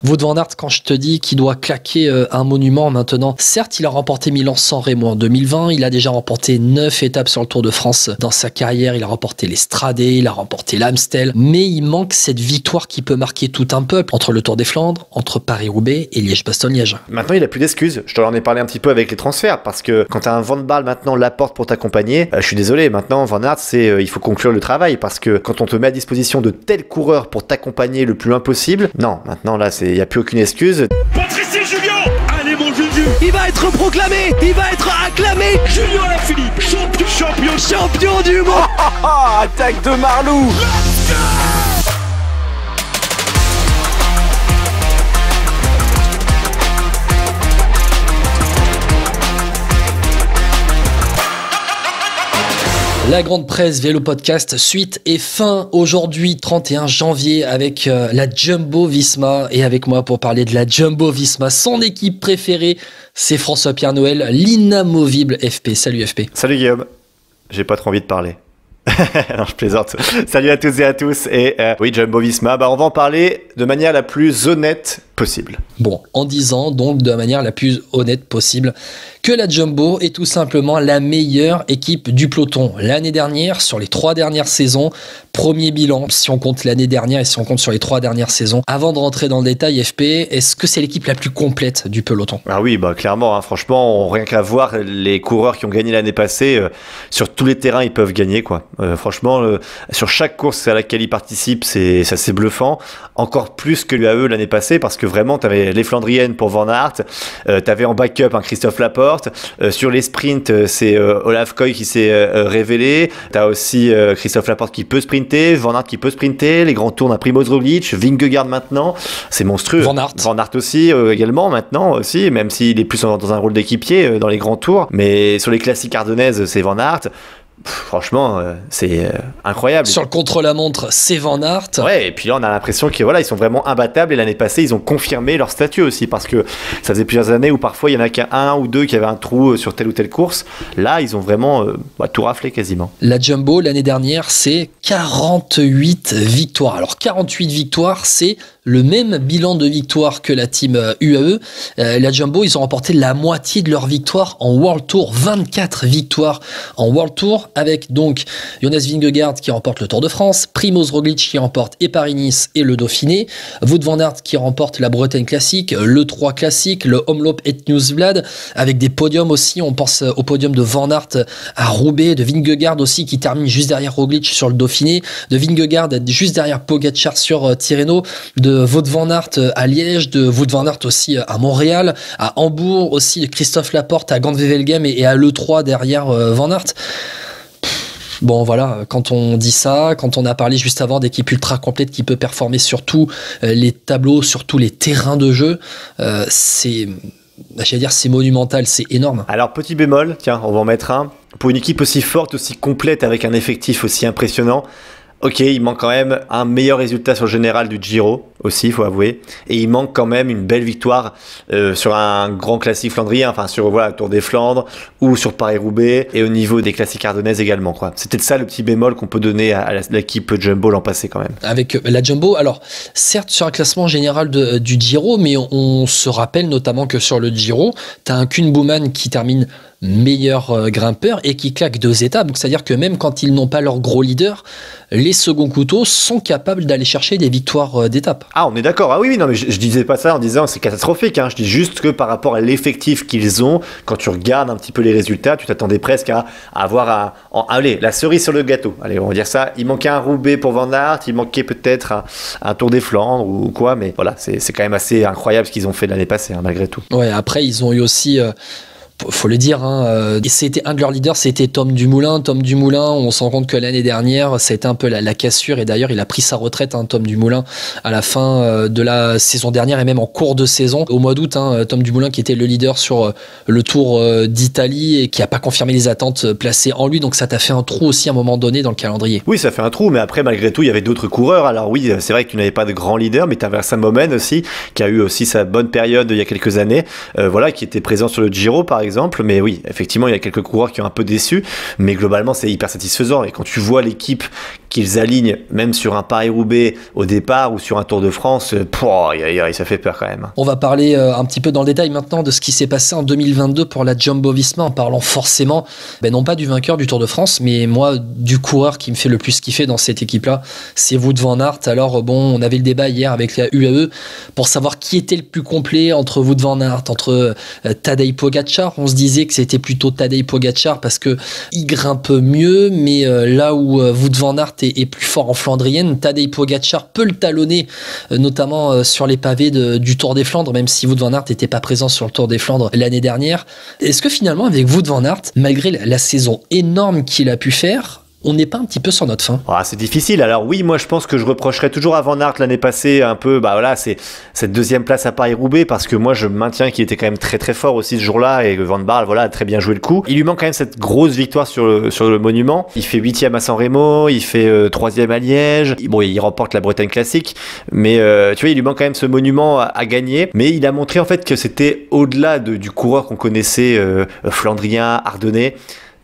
Wout van Aert, quand je te dis qu'il doit claquer un monument maintenant, certes, il a remporté Milan-San Remo en 2020, il a déjà remporté 9 étapes sur le Tour de France dans sa carrière, il a remporté l'Estrade, il a remporté l'Amstel, mais il manque cette victoire qui peut marquer tout un peuple entre le Tour des Flandres, entre Paris-Roubaix et Liège-Bastogne-Liège. Maintenant, il a plus d'excuses. Je t'en ai parlé un petit peu avec les transferts, parce que quand t'as un Van Baarle maintenant Laporte pour t'accompagner, je suis désolé, maintenant Van Aert, il faut conclure le travail, parce que quand on te met à disposition de tels coureurs pour t'accompagner le plus loin possible, non, maintenant là, il n'y a plus aucune excuse. Patrice et Julien. Allez mon Juju. Il va être proclamé, il va être acclamé. Julien Alaphilippe, champion du monde. Attaque de Marlou. La grande presse Vélo Podcast, suite et fin aujourd'hui 31 janvier avec la Jumbo Visma et avec moi pour parler de la Jumbo Visma, son équipe préférée, c'est François-Pierre Noël, l'inamovible FP. Salut FP. Salut Guillaume, j'ai pas trop envie de parler. Non, je plaisante. Salut à toutes et à tous. Et oui, Jumbo Visma, on va en parler de manière la plus honnête possible. Bon, en disant donc de la manière la plus honnête possible que la Jumbo est tout simplement la meilleure équipe du peloton. L'année dernière, sur les 3 dernières saisons, premier bilan, si on compte l'année dernière et si on compte sur les 3 dernières saisons. Avant de rentrer dans le détail, FP, est-ce que c'est l'équipe la plus complète du peloton? Ah oui, clairement, franchement, rien qu'à voir les coureurs qui ont gagné l'année passée, sur tous les terrains, ils peuvent gagner, quoi. Franchement, sur chaque course à laquelle ils participent, c'est bluffant. Encore plus que l'UAE l'année passée, parce que vraiment, tu avais les Flandriennes pour Van Aert, tu avais en backup un Christophe Laporte, sur les sprints, c'est Olaf Koy qui s'est révélé, tu as aussi Christophe Laporte qui peut sprinter, Van Aert qui peut sprinter, les grands tours d'un Primoz Roglic, Vingegaard maintenant, c'est monstrueux. Van Aert aussi également maintenant aussi, même s'il est plus dans un rôle d'équipier dans les grands tours, mais sur les classiques ardennaises, c'est Van Aert. Franchement, c'est incroyable. Sur le contre-la-montre, c'est Van Aert. Ouais, et puis là, on a l'impression qu'ils ils sont vraiment imbattables. Et l'année passée, ils ont confirmé leur statut aussi, parce que ça faisait plusieurs années où parfois il y en a qu'un ou deux qui avaient un trou sur telle ou telle course. Là, ils ont vraiment tout raflé quasiment. La Jumbo, l'année dernière, c'est 48 victoires. Alors, 48 victoires, c'est le même bilan de victoire que la team UAE. La Jumbo, ils ont remporté la moitié de leurs victoires en World Tour. 24 victoires en World Tour, avec donc Jonas Vingegaard qui remporte le Tour de France, Primoz Roglic qui remporte et Paris-Nice et le Dauphiné, Wout van Aert qui remporte la Bretagne Classique, le 3 Classique, le Omloop et Nieuwsblad, avec des podiums aussi. On pense au podium de Van Aert à Roubaix, de Vingegaard aussi qui termine juste derrière Roglic sur le Dauphiné, de Vingegaard juste derrière Pogačar sur Tirreno, de Wout van Aert à Liège, de Wout van Aert aussi à Montréal, à Hambourg aussi, de Christophe Laporte à Gand-Wevelgem et à l'E3 derrière Van Aert. Bon voilà, quand on dit ça, quand on a parlé juste avant d'équipe ultra complète qui peut performer sur tous les tableaux, sur tous les terrains de jeu, c'est monumental, c'est énorme. Alors petit bémol, tiens, on va en mettre un. Pour une équipe aussi forte, aussi complète, avec un effectif aussi impressionnant, ok, il manque quand même un meilleur résultat sur le général du Giro aussi, il faut avouer. Et il manque quand même une belle victoire sur un grand classique flandrien, enfin sur le Tour des Flandres ou sur Paris-Roubaix et au niveau des classiques ardennaises également, quoi. C'était ça le petit bémol qu'on peut donner à l'équipe Jumbo l'an passé quand même. Avec la Jumbo, alors certes sur un classement général du Giro, mais on se rappelle notamment que sur le Giro, tu as un Koen Bouwman qui termine meilleur grimpeur et qui claque 2 étapes. Donc c'est-à-dire que même quand ils n'ont pas leur gros leader, les seconds couteaux sont capables d'aller chercher des victoires d'étape. Ah, on est d'accord. Ah oui, non, mais je disais pas ça en disant c'est catastrophique. Hein. Je dis juste que par rapport à l'effectif qu'ils ont, quand tu regardes un petit peu les résultats, tu t'attendais presque à avoir allez, la cerise sur le gâteau. Allez, on va dire ça. Il manquait un Roubaix pour Van Aert, il manquait peut-être un Tour des Flandres ou quoi, mais voilà, c'est quand même assez incroyable ce qu'ils ont fait l'année passée, hein, malgré tout. Ouais, après, ils ont eu aussi... faut le dire, c'était un de leurs leaders, c'était Tom Dumoulin. Tom Dumoulin, on se rend compte que l'année dernière, ça a été un peu la cassure, et d'ailleurs, il a pris sa retraite, Tom Dumoulin, à la fin de la saison dernière et même en cours de saison. Au mois d'août, Tom Dumoulin qui était le leader sur le Tour d'Italie et qui n'a pas confirmé les attentes placées en lui, donc ça t'a fait un trou aussi à un moment donné dans le calendrier. Oui, ça fait un trou, mais après, malgré tout, il y avait d'autres coureurs. Alors oui, c'est vrai que tu n'avais pas de grand leader, mais tu avais Sam Momen aussi, qui a eu aussi sa bonne période il y a quelques années, qui était présent sur le Giro, par exemple. Mais oui, effectivement, il y a quelques coureurs qui ont un peu déçu, mais globalement, c'est hyper satisfaisant. Et quand tu vois l'équipe qu'ils alignent même sur un Paris-Roubaix au départ ou sur un Tour de France, ça fait peur quand même. On va parler un petit peu dans le détail maintenant de ce qui s'est passé en 2022 pour la Jumbo-Visma, en parlant forcément, non pas du vainqueur du Tour de France, mais moi, du coureur qui me fait le plus kiffer dans cette équipe-là, c'est Wout van Aert. Alors on avait le débat hier avec la UAE pour savoir qui était le plus complet entre Wout van Aert, entre Tadej Pogačar. On se disait que c'était plutôt Tadej Pogačar parce que il grimpe mieux, mais là où Wout van Aert est plus fort en flandrienne, Tadej Pogačar peut le talonner, notamment sur les pavés du Tour des Flandres, même si Wout van Aert n'était pas présent sur le Tour des Flandres l'année dernière. Est-ce que finalement, avec Wout van Aert, malgré la saison énorme qu'il a pu faire, on n'est pas un petit peu sur notre fin? C'est difficile. Alors oui, moi je pense que je reprocherais toujours à Van Aert l'année passée un peu, c'est cette deuxième place à Paris-Roubaix, parce que moi je maintiens qu'il était quand même très très fort aussi ce jour-là, et que Van Baarle a très bien joué le coup. Il lui manque quand même cette grosse victoire sur le monument. Il fait 8e à San Remo, il fait 3e à Liège. Bon, il remporte la Bretagne classique, mais tu vois, il lui manque quand même ce monument à gagner. Mais il a montré en fait que c'était au-delà du coureur qu'on connaissait, flandrien, ardennais.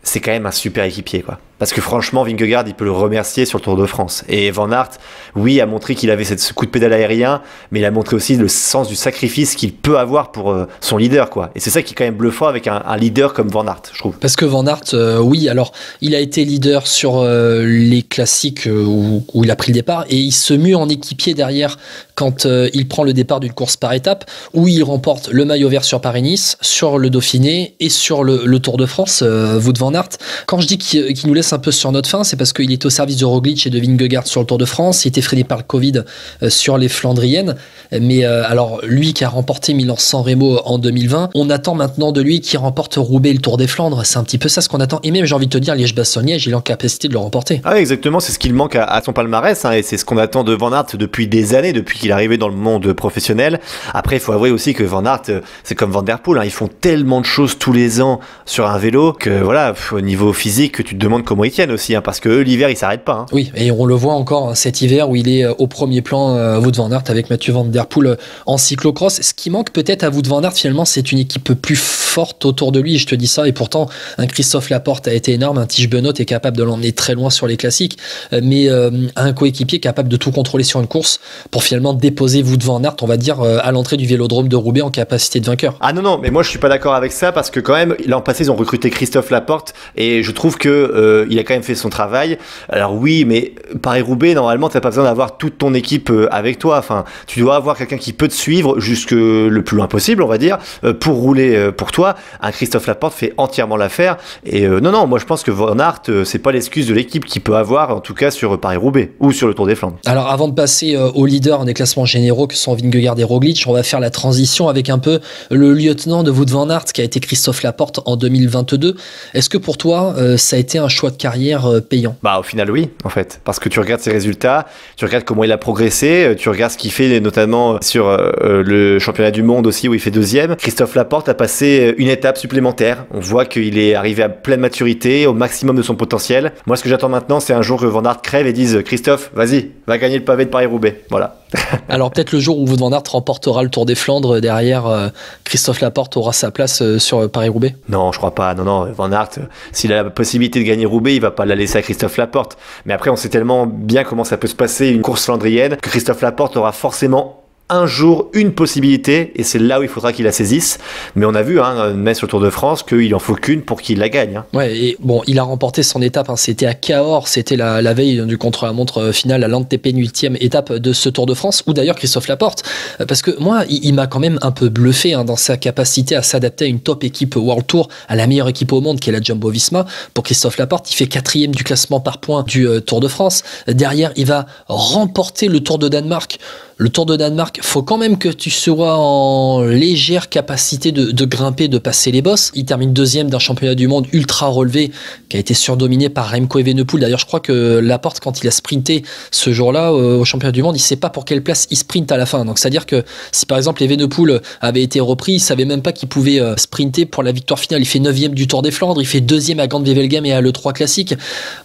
C'est quand même un super équipier, quoi. Parce que franchement, Vingegaard, il peut le remercier sur le Tour de France. Et Van Aert, oui, a montré qu'il avait ce coup de pédale aérien, mais il a montré aussi le sens du sacrifice qu'il peut avoir pour son leader, quoi. Et c'est ça qui est quand même bluffant avec un leader comme Van Aert, je trouve. Parce que Van Aert, oui, alors il a été leader sur les classiques où il a pris le départ, et il se mue en équipier derrière quand il prend le départ d'une course par étape, où il remporte le maillot vert sur Paris-Nice, sur le Dauphiné et sur le Tour de France, Wout van Aert. Quand je dis qu'il nous laisse un peu sur notre fin, c'est parce qu'il est au service de Roglic et de Vingegaard sur le Tour de France. Il était freiné par le Covid sur les Flandriennes, mais alors lui qui a remporté Milan-San Remo en 2020, on attend maintenant de lui qu'il remporte Roubaix et le Tour des Flandres. C'est un petit peu ça ce qu'on attend, et même j'ai envie de te dire Liège-Bastogne-Liège, il est en capacité de le remporter. Ah oui, exactement, c'est ce qu'il manque à son palmarès, et c'est ce qu'on attend de Van Aert depuis des années, depuis qu'il est arrivé dans le monde professionnel. Après, il faut avouer aussi que Van Aert, c'est comme Van der Poel, ils font tellement de choses tous les ans sur un vélo que voilà, au niveau physique, tu te demandes comment ils tiennent aussi, parce que eux, l'hiver, ils s'arrêtent pas. Oui, et on le voit encore cet hiver où il est au premier plan, Wout van Aert, avec Mathieu Van Der Poel en cyclocross. Ce qui manque peut-être à Wout van Aert, finalement, c'est une équipe plus forte autour de lui, je te dis ça, et pourtant un Christophe Laporte a été énorme, un Tiesj Benoot est capable de l'emmener très loin sur les classiques, mais un coéquipier capable de tout contrôler sur une course pour finalement déposer Wout van Aert, on va dire, à l'entrée du Vélodrome de Roubaix en capacité de vainqueur. Ah non, mais moi je suis pas d'accord avec ça, parce que quand même, l'an passé ils ont recruté Christophe Laporte, et je trouve que il a quand même fait son travail. Alors oui, mais Paris-Roubaix, normalement t'as pas besoin d'avoir toute ton équipe avec toi, enfin tu dois avoir quelqu'un qui peut te suivre jusque le plus loin possible, on va dire, pour rouler pour toi. Un Christophe Laporte fait entièrement l'affaire, et non, moi je pense que Van Aert, c'est pas l'excuse de l'équipe qu'il peut avoir, en tout cas sur Paris-Roubaix ou sur le Tour des Flandres. Alors avant de passer aux leaders des classements généraux que sont Vingegaard et Roglic, on va faire la transition avec un peu le lieutenant de Wout van Aert qui a été Christophe Laporte en 2022. Est-ce que pour toi ça a été un choix de carrière payant? Au final oui, en fait, parce que tu regardes ses résultats, tu regardes comment il a progressé, tu regardes ce qu'il fait notamment sur le championnat du monde aussi où il fait 2e. Christophe Laporte a passé une étape supplémentaire, on voit qu'il est arrivé à pleine maturité, au maximum de son potentiel. Moi ce que j'attends maintenant, c'est un jour que Van Aert crève et dise Christophe, vas-y, va gagner le pavé de Paris-Roubaix, voilà. Alors peut-être le jour où Wout van Aert remportera le Tour des Flandres, derrière Christophe Laporte aura sa place sur Paris-Roubaix? Non, je crois pas. Non, Van Aert, s'il a la possibilité de gagner Roubaix, il va pas la laisser à Christophe Laporte. Mais après, on sait tellement bien comment ça peut se passer une course flandrienne que Christophe Laporte aura forcément un jour une possibilité, et c'est là où il faudra qu'il la saisisse. Mais on a vu, même sur le Tour de France, qu'il en faut qu'une pour qu'il la gagne. Ouais, et bon, il a remporté son étape, c'était à Cahors, c'était la veille du contre-la-montre finale à l'antépénultième étape de ce Tour de France, où d'ailleurs Christophe Laporte, parce que moi, il m'a quand même un peu bluffé dans sa capacité à s'adapter à une top équipe World Tour, à la meilleure équipe au monde qui est la Jumbo-Visma. Pour Christophe Laporte, il fait 4e du classement par points du Tour de France. Derrière, il va remporter le Tour de Danemark. Le Tour de Danemark, faut quand même que tu sois en légère capacité de grimper, de passer les bosses. Il termine 2e d'un championnat du monde ultra relevé qui a été surdominé par Remco Evenepoel. D'ailleurs, je crois que Laporte, quand il a sprinté ce jour-là au championnat du monde, il sait pas pour quelle place il sprinte à la fin. Donc, c'est-à-dire que si par exemple Evenepoel avait été repris, il savait même pas qu'il pouvait sprinter pour la victoire finale. Il fait 9e du Tour des Flandres, il fait 2e à Gand-Wevelgem et à l'E3 classique.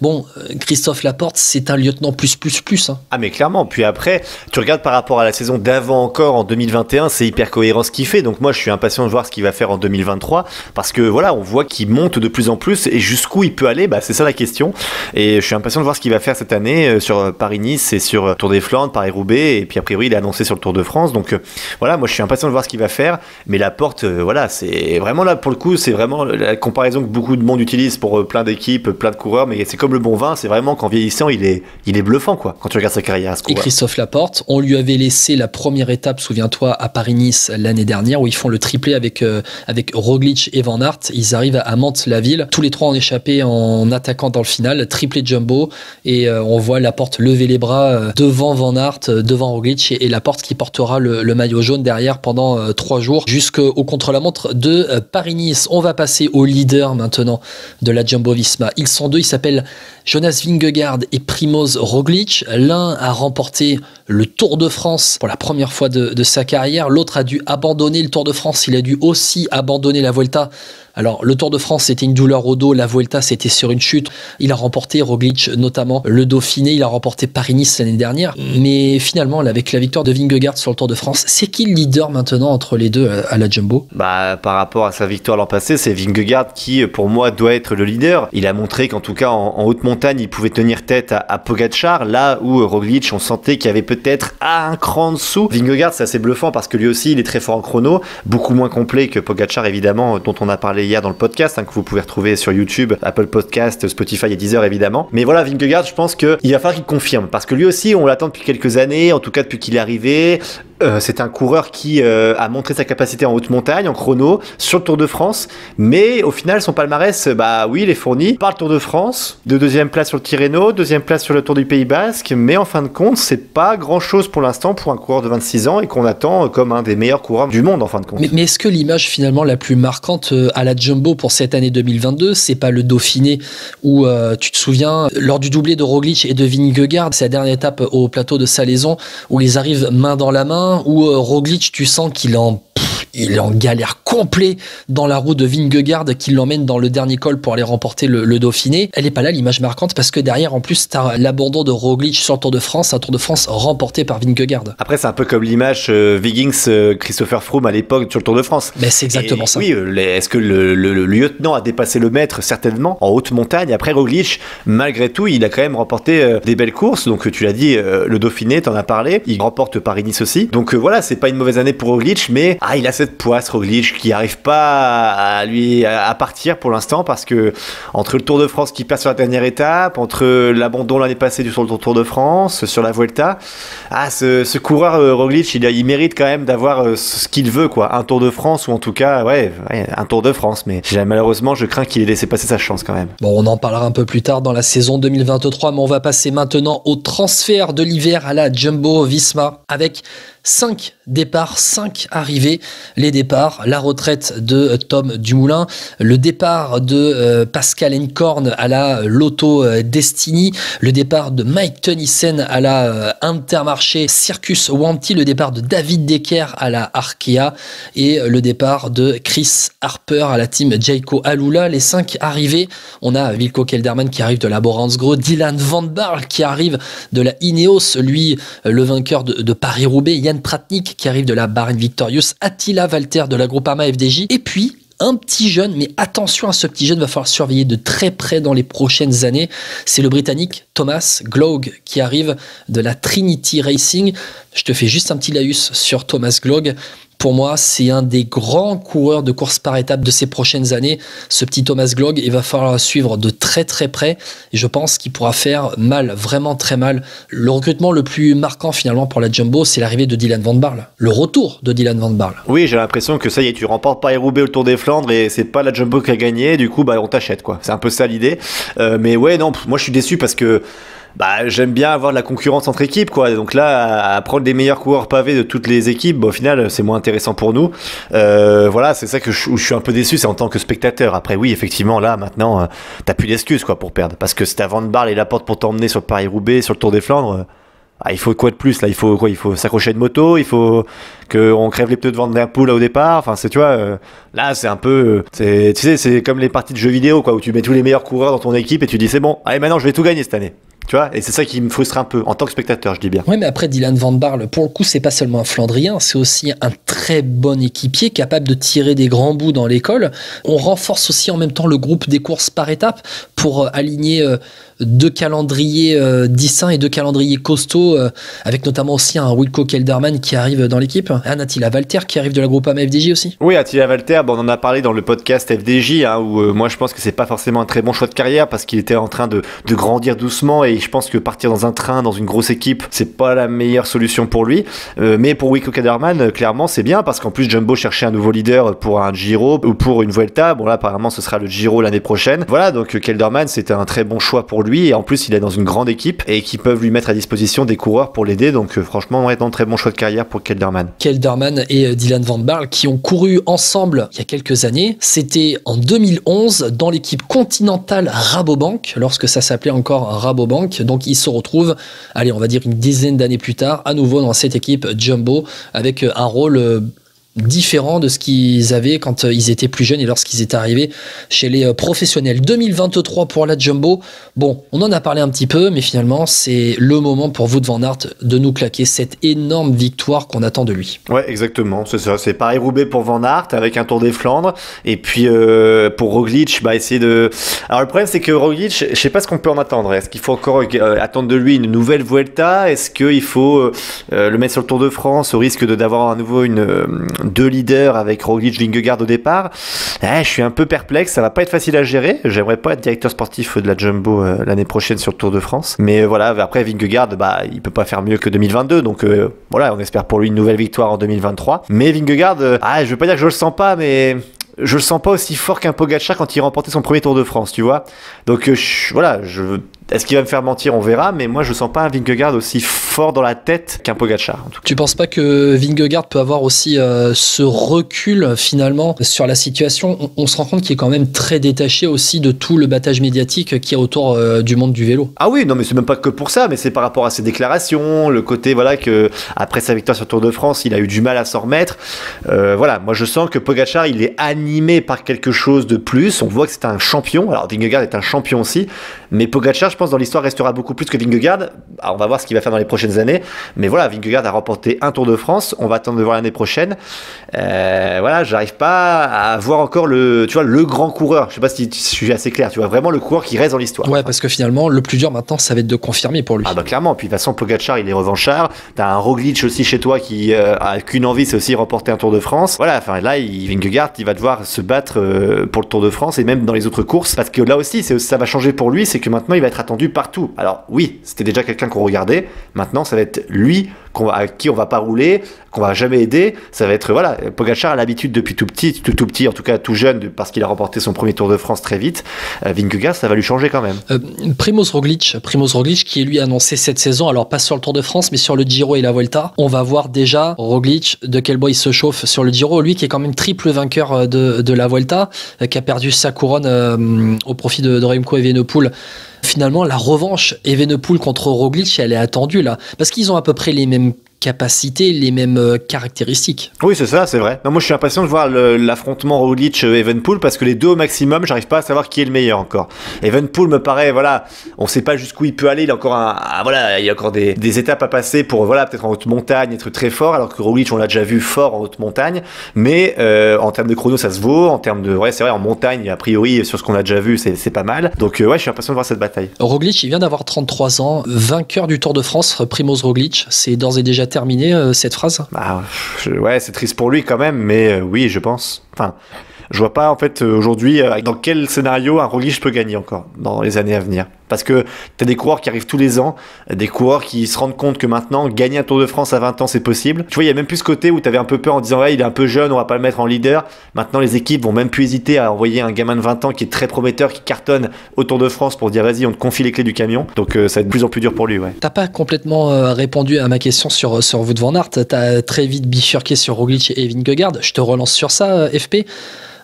Bon, Christophe Laporte, c'est un lieutenant plus. Ah mais clairement, puis après, tu regardes par rapport à la saison d'avant encore, en 2021, c'est hyper cohérent ce qu'il fait. Donc moi, je suis impatient de voir ce qu'il va faire en 2023, parce que voilà, on voit qu'il monte de plus en plus, et jusqu'où il peut aller, c'est ça la question. Et je suis impatient de voir ce qu'il va faire cette année sur Paris-Nice et sur Tour des Flandres, Paris-Roubaix, et puis a priori, il est annoncé sur le Tour de France. Donc voilà, moi je suis impatient de voir ce qu'il va faire. Mais Laporte, voilà, c'est vraiment là, pour le coup, c'est vraiment la comparaison que beaucoup de monde utilise pour plein d'équipes, plein de coureurs, mais c'est comme le bon vin, c'est vraiment qu'en vieillissant, il est bluffant, quoi, quand tu regardes sa carrière à ce coureur. Et Christophe Laporte, on lui avait laissé la première étape, souviens-toi, à Paris-Nice l'année dernière, où ils font le triplé avec Roglic et Van Aert. Ils arrivent à Mantes-la-Ville, tous les trois en échappé en attaquant dans le final, triplé jumbo, et on voit Laporte lever les bras devant Van Aert, devant Roglic, et Laporte qui portera le maillot jaune derrière pendant 3 jours jusqu'au contre-la-montre de Paris-Nice. On va passer au leader maintenant de la Jumbo-Visma. Ils sont deux, ils s'appellent Jonas Vingegaard et Primoz Roglic. L'un a remporté le Tour de France pour la première fois de sa carrière. L'autre a dû abandonner le Tour de France. Il a dû aussi abandonner la Vuelta. Alors, le Tour de France, c'était une douleur au dos. La Vuelta, c'était sur une chute. Il a remporté, Roglic notamment, le Dauphiné. Il a remporté Paris-Nice l'année dernière. Mais finalement, avec la victoire de Vingegaard sur le Tour de France, c'est qui le leader maintenant entre les deux à la Jumbo ? Par rapport à sa victoire l'an passé, c'est Vingegaard qui, pour moi, doit être le leader. Il a montré qu'en tout cas, en haute montagne, il pouvait tenir tête à Pogačar, là où Roglic, on sentait qu'il y avait peut-être un cran en dessous. Vingegaard, c'est assez bluffant parce que lui aussi, il est très fort en chrono, beaucoup moins complet que Pogačar, évidemment, dont on a parlé hier dans le podcast, que vous pouvez retrouver sur YouTube, Apple Podcast, Spotify et Deezer, évidemment. Mais voilà, Vingegaard, je pense qu'il va falloir qu'il confirme, parce que lui aussi, on l'attend depuis quelques années, en tout cas depuis qu'il est arrivé. C'est un coureur qui a montré sa capacité en haute montagne, en chrono, sur le Tour de France, mais au final, son palmarès, oui, il est fourni par le Tour de France, de 2e place sur le Tirreno, 2e place sur le Tour du Pays Basque, mais en fin de compte, c'est pas grand-chose pour l'instant pour un coureur de 26 ans et qu'on attend comme un des meilleurs coureurs du monde, en fin de compte. Mais est-ce que l'image finalement la plus marquante à la Jumbo pour cette année 2022, c'est pas le Dauphiné où, tu te souviens, lors du doublé de Roglic et de Vingegaard, c'est la dernière étape au plateau de Salaison, où ils arrivent main dans la main, où Roglic, tu sens qu'il est en galère complet dans la roue de Vingegaard qui l'emmène dans le dernier col pour aller remporter le Dauphiné. Elle est pas là l'image marquante parce que derrière en plus t'as l'abandon de Roglic sur le Tour de France, un Tour de France remporté par Vingegaard. Après c'est un peu comme l'image Wiggins, Christopher Froome à l'époque sur le Tour de France. Mais c'est exactement ça. Oui, est-ce que le lieutenant a dépassé le maître? Certainement, en haute montagne. Après Roglic, malgré tout, il a quand même remporté des belles courses. Donc tu l'as dit, le Dauphiné, t'en as parlé. Il remporte Paris-Nice aussi. Donc voilà, c'est pas une mauvaise année pour Roglic, mais il a cette poisse Roglic qui arrive pas à partir pour l'instant parce que entre le Tour de France qui perd sur la dernière étape, entre l'abandon l'année passée sur le Tour de France, sur la Vuelta, ce coureur Roglic, il mérite quand même d'avoir ce qu'il veut, quoi, un Tour de France ou en tout cas un Tour de France, mais malheureusement je crains qu'il ait laissé passer sa chance quand même. Bon, on en parlera un peu plus tard dans la saison 2023, mais on va passer maintenant au transfert de l'hiver à la Jumbo-Visma avec 5 départs, 5 arrivées. Les départs, la retraite de Tom Dumoulin, le départ de Pascal Encorn à la Lotto Destiny, le départ de Mike Tennyson à la Intermarché Circus Wanty, le départ de David Decker à la Arkea et le départ de Chris Harper à la team Jayco Alula. Les 5 arrivées, on a Wilco Kelderman qui arrive de la Boransgro, Dylan Van Baarle qui arrive de la Ineos, lui le vainqueur de Paris-Roubaix, Jan Tratnik qui arrive de la Bahrain Victorious, Attila Valter de la Groupama FDJ, et puis un petit jeune, mais attention à ce petit jeune, va falloir surveiller de très près dans les prochaines années, c'est le Britannique Thomas Gloag qui arrive de la Trinity Racing. Je te fais juste un petit laïus sur Thomas Gloag. Pour moi, c'est un des grands coureurs de course par étapes de ces prochaines années. Ce petit Thomas Gloag, il va falloir suivre de très très près. Et je pense qu'il pourra faire mal, vraiment très mal. Le recrutement le plus marquant finalement pour la Jumbo, c'est l'arrivée de Dylan Van Baarle. Le retour de Dylan Van Baarle. Oui, j'ai l'impression que ça y est, tu remportes Paris-Roubaix au Tour des Flandres et c'est pas la Jumbo qui a gagné. Du coup, on t'achète, quoi. C'est un peu ça l'idée. Mais ouais, non, moi je suis déçu parce que j'aime bien avoir de la concurrence entre équipes, quoi. Donc là, à prendre les meilleurs coureurs pavés de toutes les équipes, au final, c'est moins intéressant pour nous. Voilà, c'est ça que je suis un peu déçu, c'est en tant que spectateur. Après, oui, effectivement, là, maintenant, t'as plus d'excuses, quoi, pour perdre. Parce que si t'as Van Baarle et Laporte pour t'emmener sur Paris-Roubaix, sur le Tour des Flandres, il faut quoi de plus, là? Il faut quoi? Il faut s'accrocher de moto, il faut qu'on crève les pneus de Van Der Poel au départ. Enfin, tu vois, là, c'est un peu, tu sais, c'est comme les parties de jeux vidéo, quoi, où tu mets tous les meilleurs coureurs dans ton équipe et tu dis, c'est bon, allez, maintenant, je vais tout gagner cette année. tu vois, et c'est ça qui me frustre un peu, en tant que spectateur, je dis bien. Oui, mais après, Dylan Van Baarle, pour le coup, c'est pas seulement un Flandrien, c'est aussi un très bon équipier, capable de tirer des grands bouts dans l'école. On renforce aussi en même temps le groupe des courses par étapes pour aligner 2 calendriers distincts et 2 calendriers costauds, avec notamment aussi un Wilco Kelderman qui arrive dans l'équipe, un Attila Valter qui arrive de la Groupama FDJ aussi. Oui, Attila Valter, on en a parlé dans le podcast FDJ, où moi je pense que c'est pas forcément un très bon choix de carrière parce qu'il était en train de grandir doucement, et je pense que partir dans un train, dans une grosse équipe, c'est pas la meilleure solution pour lui. Mais pour Wilco Kelderman, clairement c'est bien, parce qu'en plus Jumbo cherchait un nouveau leader pour un Giro ou pour une Vuelta. Bon là apparemment ce sera le Giro l'année prochaine. Voilà, donc Kelderman c'était un très bon choix pour lui, et en plus il est dans une grande équipe et qui peuvent lui mettre à disposition des coureurs pour l'aider, donc franchement ouais, un très bon choix de carrière pour Kelderman. Kelderman et Dylan Van Baarle qui ont couru ensemble il y a quelques années. C'était en 2011 dans l'équipe continentale Rabobank, lorsque ça s'appelait encore Rabobank. Donc ils se retrouvent, allez, on va dire une dizaine d'années plus tard, à nouveau dans cette équipe Jumbo, avec un rôle différent de ce qu'ils avaient quand ils étaient plus jeunes et lorsqu'ils étaient arrivés chez les professionnels. 2023 pour la Jumbo. Bon, on en a parlé un petit peu, mais finalement, c'est le moment pour Wout van Aert de nous claquer cette énorme victoire qu'on attend de lui. Ouais, exactement, c'est ça. C'est Paris-Roubaix pour Van Aert avec un Tour des Flandres. Et puis pour Roglic, essayer de... Alors le problème, c'est que Roglic, je sais pas ce qu'on peut en attendre. Est-ce qu'il faut encore attendre de lui une nouvelle Vuelta? Est-ce qu'il faut le mettre sur le Tour de France au risque d'avoir à nouveau deux leaders avec Roglic, Vingegaard au départ? Je suis un peu perplexe, ça va pas être facile à gérer. J'aimerais pas être directeur sportif de la Jumbo l'année prochaine sur le Tour de France, mais voilà, après Vingegaard, il peut pas faire mieux que 2022, donc voilà, on espère pour lui une nouvelle victoire en 2023. Mais Vingegaard, je veux pas dire que je le sens pas, mais je le sens pas aussi fort qu'un Pogačar quand il remportait son premier Tour de France, tu vois. Donc voilà, est-ce qu'il va me faire mentir? On verra, mais moi je sens pas un Vingegaard aussi fort dans la tête qu'un Pogačar, en tout cas. Tu penses pas que Vingegaard peut avoir aussi ce recul finalement sur la situation? On se rend compte qu'il est quand même très détaché aussi de tout le battage médiatique qu'il y a autour du monde du vélo. Ah oui, non mais c'est même pas que pour ça, mais c'est par rapport à ses déclarations, le côté voilà que après sa victoire sur Tour de France, il a eu du mal à s'en remettre. Voilà, moi je sens que Pogačar il est animé par quelque chose de plus. On voit que c'est un champion. Alors Vingegaard est un champion aussi, mais Pogačar, je pense, dans l'histoire restera beaucoup plus que Vingegaard. Alors, on va voir ce qu'il va faire dans les prochaines années, mais voilà, Vingegaard a remporté un Tour de France. On va attendre de voir l'année prochaine. Voilà, j'arrive pas à voir encore le grand coureur. Je sais pas si je suis assez clair. Tu vois vraiment le coureur qui reste dans l'histoire. Ouais, parce que finalement, le plus dur maintenant, ça va être de confirmer pour lui. Ah bah clairement. Puis de toute façon, Pogačar, il est revanchard. T'as un Roglic aussi chez toi qui a qu'une envie, c'est aussi remporter un Tour de France. Voilà. Enfin là, Vingegaard, il va devoir se battre pour le Tour de France et même dans les autres courses, parce que là aussi, ça va changer pour lui. C'est que maintenant, il va être attendu partout. Alors oui, c'était déjà quelqu'un qu'on regardait. Maintenant, ça va être lui à qui on va pas rouler, qu'on va jamais aider. Ça va être voilà, Pogačar a l'habitude depuis tout petit, en tout cas tout jeune, parce qu'il a remporté son premier Tour de France très vite. Vingegaard, ça va lui changer quand même. Primož Roglic qui est lui annoncé cette saison, alors pas sur le Tour de France, mais sur le Giro et la Vuelta. On va voir déjà Roglic de quel bois il se chauffe sur le Giro. Lui qui est quand même triple vainqueur de la Vuelta, qui a perdu sa couronne au profit de Remco Evenepoel. Finalement, la revanche Evenepoel contre Roglic, elle est attendue là, parce qu'ils ont à peu près les mêmes capacités, les mêmes caractéristiques. Oui, c'est ça, c'est vrai. Non, moi, je suis impatient de voir l'affrontement Roglic-Evenepoel parce que les deux au maximum, j'arrive pas à savoir qui est le meilleur encore. Evenepoel me paraît, voilà, on sait pas jusqu'où il peut aller. Il a encore il y a encore des étapes à passer pour, voilà, peut-être en haute montagne, être très fort. Alors que Roglic, on l'a déjà vu fort en haute montagne. Mais en termes de chrono, ça se vaut. En termes de, ouais, c'est vrai, en montagne, a priori, sur ce qu'on a déjà vu, c'est pas mal. Donc, ouais, je suis impatient de voir cette bataille. Roglic, il vient d'avoir 33 ans, vainqueur du Tour de France. Primož Roglic, c'est d'ores et déjà terminé cette phrase? Ouais, c'est triste pour lui quand même, mais oui, je pense. Enfin, je vois pas en fait aujourd'hui dans quel scénario un Roglic peut gagner encore dans les années à venir. Parce que t'as des coureurs qui arrivent tous les ans, des coureurs qui se rendent compte que maintenant, gagner un Tour de France à 20 ans, c'est possible. Tu vois, il y a même plus ce côté où t'avais un peu peur en disant, ouais, il est un peu jeune, on va pas le mettre en leader. Maintenant, les équipes vont même plus hésiter à envoyer un gamin de 20 ans qui est très prometteur, qui cartonne au Tour de France pour dire, vas-y, on te confie les clés du camion. Donc, ça va être de plus en plus dur pour lui, ouais. T'as pas complètement répondu à ma question sur Wout van Aert. T'as très vite bifurqué sur Roglic et Vingegaard. Je te relance sur ça, FP.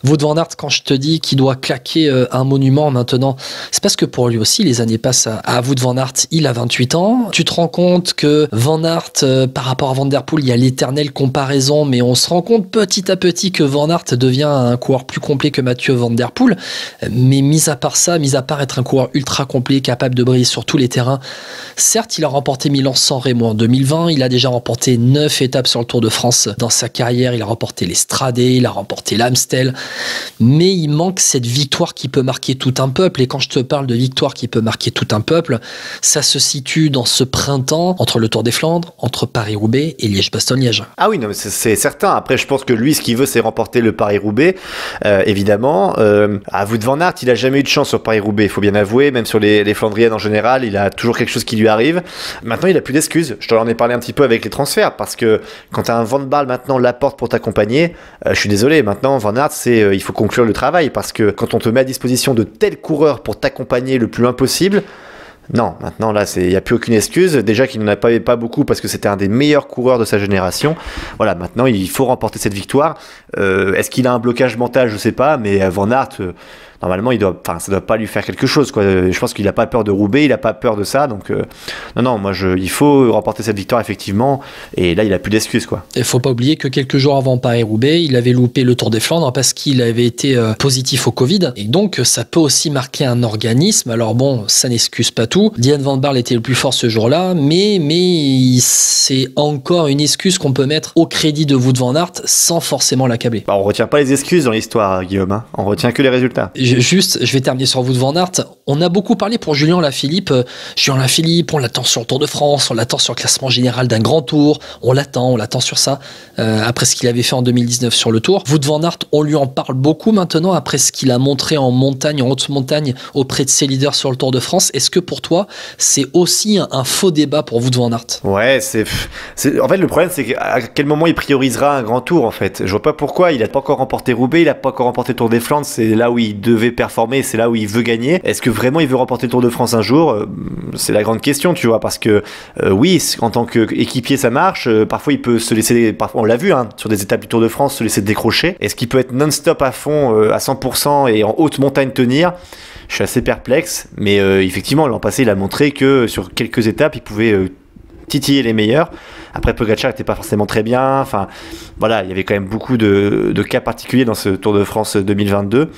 Wout van Aert, quand je te dis qu'il doit claquer un monument maintenant, c'est parce que pour lui aussi, les années passent à Wout van Aert. Il a 28 ans. Tu te rends compte que Van Aert, par rapport à Van der Poel, il y a l'éternelle comparaison, mais on se rend compte petit à petit que Van Aert devient un coureur plus complet que Mathieu Van der Poel. Mais mis à part ça, mis à part être un coureur ultra complet, capable de briller sur tous les terrains, certes, il a remporté Milan-San Remo en 2020. Il a déjà remporté 9 étapes sur le Tour de France dans sa carrière. Il a remporté les Stradé, il a remporté l'Amstel. Mais il manque cette victoire qui peut marquer tout un peuple. Et quand je te parle de victoire qui peut marquer tout un peuple, ça se situe dans ce printemps entre le Tour des Flandres, entre Paris-Roubaix et Liège-Bastogne-Liège. Ah oui, non, mais c'est certain. Après, je pense que lui, ce qu'il veut, c'est remporter le Paris-Roubaix, évidemment. À Wout van Aert, il a jamais eu de chance sur Paris-Roubaix, il faut bien avouer. Même sur les Flandriennes en général, il a toujours quelque chose qui lui arrive. Maintenant, il a plus d'excuses. Je t'en ai parlé un petit peu avec les transferts, parce que quand t'as un Van Baarle maintenant Laporte pour t'accompagner, je suis désolé. Maintenant, Van Aert, il faut conclure le travail, parce que quand on te met à disposition de tels coureurs pour t'accompagner le plus loin possible. Non, maintenant là, il n'y a plus aucune excuse. Déjà qu'il n'en a pas beaucoup parce que c'était un des meilleurs coureurs de sa génération. Voilà, maintenant il faut remporter cette victoire. Est-ce qu'il a un blocage mental? Je sais pas, mais Van Aert, normalement, ça doit pas lui faire quelque chose, quoi. Je pense qu'il a pas peur de Roubaix, il a pas peur de ça. Donc, non, il faut remporter cette victoire effectivement. Et là, il a plus d'excuses, quoi. Il faut pas oublier que quelques jours avant Paris-Roubaix, il avait loupé le Tour des Flandres parce qu'il avait été positif au Covid. Et donc, ça peut aussi marquer un organisme. Alors bon, ça n'excuse pas tout. Dylan Van Baarle était le plus fort ce jour-là, mais c'est encore une excuse qu'on peut mettre au crédit de Wout van Aert sans forcément l'accabler. On retient pas les excuses dans l'histoire, Guillaume. Hein. On retient que les résultats. Je vais terminer sur Wout van Aert. On a beaucoup parlé pour Julien Lafilippe. Julien Lafilippe, on l'attend sur le Tour de France, on l'attend sur le classement général d'un grand tour, on l'attend sur ça. Après ce qu'il avait fait en 2019 sur le Tour. Wout van Aert, on lui en parle beaucoup maintenant après ce qu'il a montré en montagne, en haute montagne, auprès de ses leaders sur le Tour de France. Est-ce que pour toi, c'est aussi un faux débat pour Wout van Aert? Ouais, en fait, le problème, c'est à quel moment il priorisera un grand tour, en fait. Je vois pas pourquoi. Il a pas encore remporté Roubaix, il a pas encore remporté le Tour des Flandres. C'est là où il devait performer, c'est là où il veut gagner. Est-ce que vraiment il veut remporter le Tour de France un jour? C'est la grande question, tu vois, parce que oui, en tant qu'équipier, ça marche. Parfois, il peut se laisser, parfois, on l'a vu, hein, sur des étapes du Tour de France, se laisser décrocher. Est-ce qu'il peut être non-stop à fond, à 100% et en haute montagne tenir? Je suis assez perplexe, mais effectivement, l'an passé, il a montré que sur quelques étapes, il pouvait titiller les meilleurs. Après, Pogacar n'était pas forcément très bien. Enfin, voilà, il y avait quand même beaucoup de cas particuliers dans ce Tour de France 2022.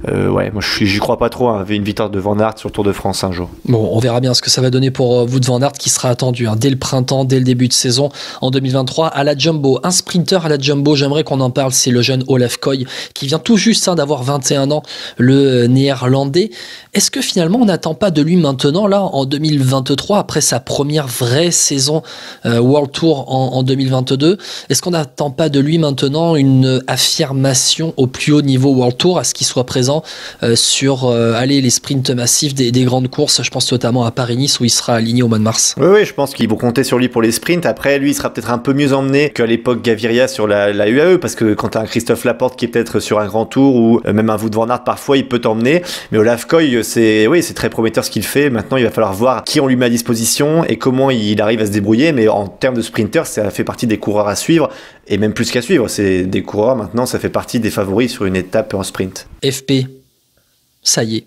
Ouais, moi, j'y crois pas trop. Hein, une victoire de Van Aert sur le Tour de France un jour. Bon, on verra bien ce que ça va donner pour Wout van Aert, qui sera attendu dès le printemps, dès le début de saison en 2023 à la Jumbo. Un sprinter à la Jumbo, j'aimerais qu'on en parle, c'est le jeune Olaf Koy, qui vient tout juste d'avoir 21 ans, le néerlandais. Est-ce que finalement, on n'attend pas de lui maintenant, là, en 2023, après sa première vraie saison World Tour en 2022, est-ce qu'on n'attend pas de lui maintenant une affirmation au plus haut niveau World Tour, à ce qu'il soit présent sur les sprints massifs des grandes courses? Je pense notamment à Paris-Nice où il sera aligné au mois de mars. Oui, je pense qu'ils vont compter sur lui pour les sprints. Après, lui, il sera peut-être un peu mieux emmené qu'à l'époque Gaviria sur la UAE, parce que quand tu as un Christophe Laporte qui est peut-être sur un grand tour, ou même un Wout van Aert, parfois il peut t'emmener. Mais Olaf Koy, c'est très prometteur ce qu'il fait. Maintenant, il va falloir voir qui on lui met à disposition et comment il arrive à se débrouiller. Mais en termes de sprinter, ça fait partie des coureurs à suivre, et même plus qu'à suivre. C'est des coureurs, maintenant, ça fait partie des favoris sur une étape en sprint. FP, ça y est,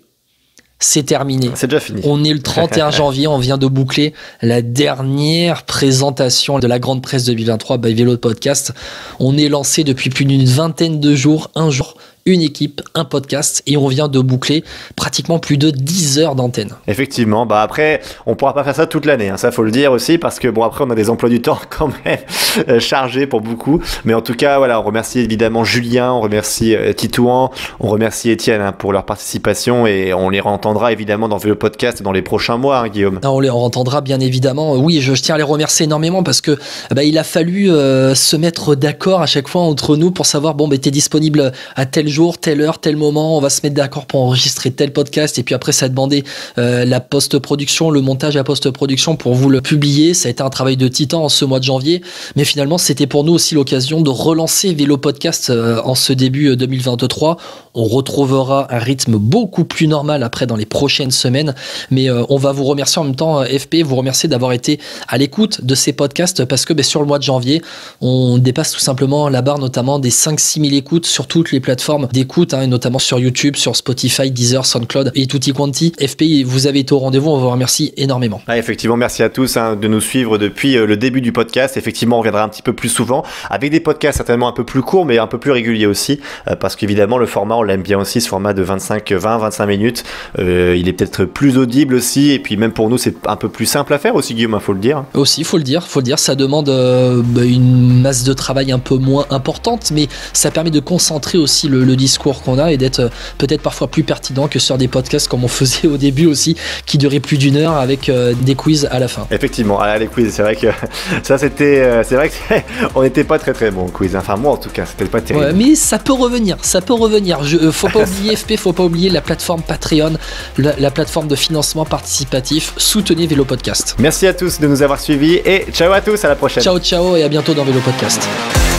c'est terminé. C'est déjà fini. On est le 31 janvier, on vient de boucler la dernière présentation de la Grande Presse 2023 by Vélo Podcast. On est lancé depuis plus d'une vingtaine de jours, un jour, une équipe, un podcast, et on vient de boucler pratiquement plus de 10 heures d'antenne. Effectivement, après, on pourra pas faire ça toute l'année, hein, ça faut le dire aussi, parce que après on a des emplois du temps quand même chargés pour beaucoup, mais en tout cas, voilà, on remercie évidemment Julien, on remercie Titouan, on remercie Étienne pour leur participation, et on les entendra évidemment dans Vélo Podcast dans les prochains mois, hein, Guillaume. On les entendra bien évidemment, oui, je tiens à les remercier énormément, parce que il a fallu se mettre d'accord à chaque fois entre nous pour savoir, t'es disponible à tel jour, telle heure, tel moment, on va se mettre d'accord pour enregistrer tel podcast, et puis après ça a demandé la post-production, le montage à post-production pour vous le publier. Ça a été un travail de titan en ce mois de janvier, mais finalement c'était pour nous aussi l'occasion de relancer Vélo Podcast en ce début 2023. On retrouvera un rythme beaucoup plus normal après dans les prochaines semaines, mais on va vous remercier en même temps, FP, vous remercier d'avoir été à l'écoute de ces podcasts, parce que sur le mois de janvier, on dépasse tout simplement la barre notamment des 5-6 000 écoutes sur toutes les plateformes plateformes d'écoute, et notamment sur YouTube, sur Spotify, Deezer, SoundCloud et tutti quanti. FP, vous avez été au rendez-vous, on vous remercie énormément. Effectivement, merci à tous de nous suivre depuis le début du podcast. Effectivement, on reviendra un petit peu plus souvent avec des podcasts certainement un peu plus courts, mais un peu plus réguliers aussi, parce qu'évidemment, le format, on l'aime bien aussi, ce format de 25 minutes. Il est peut-être plus audible aussi, et puis même pour nous, c'est un peu plus simple à faire aussi, Guillaume, faut le dire. Aussi, faut le dire, ça demande une masse de travail un peu moins importante, mais ça permet de concentrer aussi le discours qu'on a et d'être peut-être parfois plus pertinent que sur des podcasts comme on faisait au début aussi, qui duraient plus d'une heure avec des quiz à la fin. Effectivement, les quiz, c'est vrai que ça c'était, c'est vrai que on n'était pas très bon quiz, enfin moi en tout cas, c'était pas terrible. Ouais, mais ça peut revenir. Faut pas oublier FP, faut pas oublier la plateforme Patreon, la plateforme de financement participatif. Soutenez Vélo Podcast. Merci à tous de nous avoir suivis et ciao à tous, à la prochaine. Ciao et à bientôt dans Vélo Podcast.